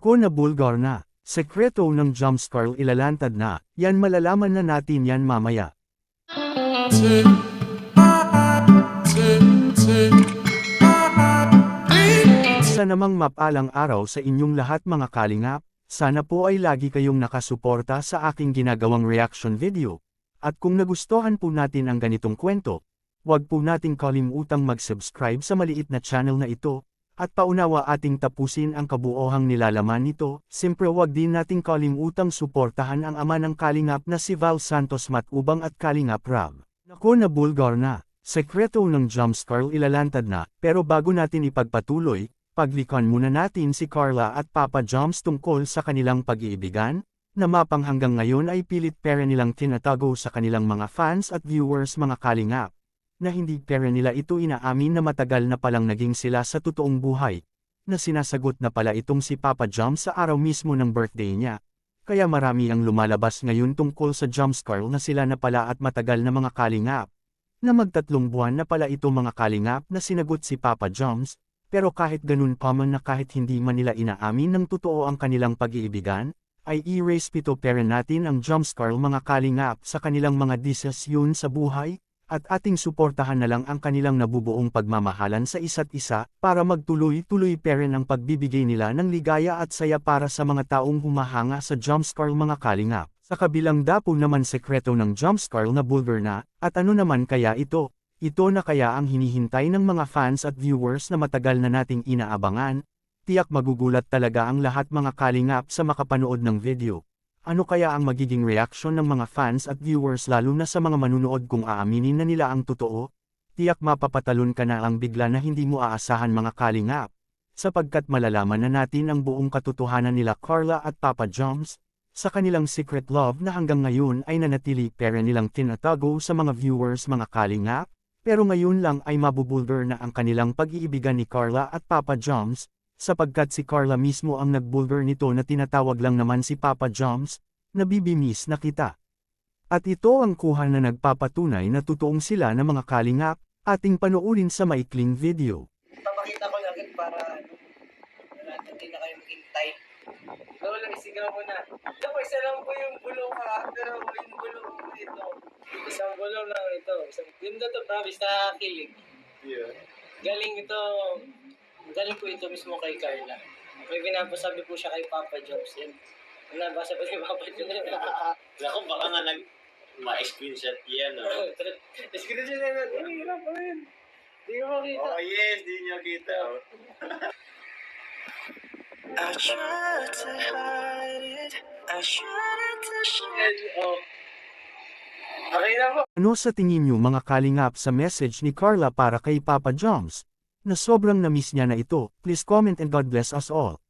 Ko na bulgar na. Sekreto ng jumpscare ilalantad na, yan malalaman na natin yan mamaya. Isa namang mapalang araw sa inyong lahat mga kalingap, sana po ay lagi kayong nakasuporta sa aking ginagawang reaction video. At kung nagustuhan po natin ang ganitong kwento, huwag po nating kalimutang mag-subscribe sa maliit na channel na ito, at paunawa ating tapusin ang kabuohang nilalaman nito. Siyempre huwag din nating kalimutang suportahan ang ama ng kalingap na si Val Santos Matubang at Kalingap Rab. Nako na bulgar na, sekreto ng jumpscare ilalantad na, pero bago natin ipagpatuloy, paglikan muna natin si Carla at Papa Joms tungkol sa kanilang pag-iibigan, na mapang hanggang ngayon ay pilit pera nilang tinatago sa kanilang mga fans at viewers mga kalingap, na hindi pera nila ito inaamin na matagal na palang naging sila sa totoong buhay, na sinasagot na pala itong si Papa Joms sa araw mismo ng birthday niya, kaya marami ang lumalabas ngayon tungkol sa jumpscare na sila na pala at matagal na mga kalingap, na magtatlong buwan na pala ito mga kalingap na sinagot si Papa Joms. Pero kahit ganun pa man na kahit hindi man nila inaamin ng totoo ang kanilang pag-iibigan, ay i-respeto pera natin ang jumpscare mga kalingap sa kanilang mga desisyon sa buhay, at ating suportahan na lang ang kanilang nabubuong pagmamahalan sa isa't isa, para magtuloy-tuloy pera ang pagbibigay nila ng ligaya at saya para sa mga taong humahanga sa jumpscare mga kalingap. Sa kabilang dapo naman sekreto ng jumpscare na bulgar na, at ano naman kaya ito? Ito na kaya ang hinihintay ng mga fans at viewers na matagal na nating inaabangan, tiyak magugulat talaga ang lahat mga kalingap sa makapanood ng video. Ano kaya ang magiging reaksyon ng mga fans at viewers lalo na sa mga manunood kung aaminin na nila ang totoo? Tiyak mapapatalon ka na ang bigla na hindi mo aasahan mga kalingap, sapagkat malalaman na natin ang buong katotohanan nila Carla at Papa Joms, sa kanilang secret love na hanggang ngayon ay nanatili pera nilang tinatago sa mga viewers mga kalingap. Pero ngayon lang ay mabubulgar na ang kanilang pag-iibigan ni Carla at Papa Joms, sapagkat si Carla mismo ang nagbulgar nito na tinatawag lang naman si Papa Joms, na bibimiss na kita. At ito ang kuha na nagpapatunay na totoong sila na mga kalingap, ating panoorin sa maikling video. Papakita ko lang para hindi na kayo maghintay. Ikaw lang isigaw mo na. Ito, isa lang po yung bulong ha, pero yung bulong ito. Isang bulong lang ito. Yun na to, promise, nakakilig. Yeah. Galing po ito mismo kay Carla. May pinapasabi po siya kay Papa Joms. Yan. Nabasa pa ni Papa Joms. Ako baka nga ma-screenshot yan, no? Screenshot na yun. Ay, hirap pa rin. Di mo makita. Oh yes, di niya kita. I tried to hide it. I tried to share it. Oh. Okay na po. Ano sa tingin niyo mga kalingap sa message ni Carla para kay Papa Joms? Na sobrang na-miss niya na ito, please comment and God bless us all.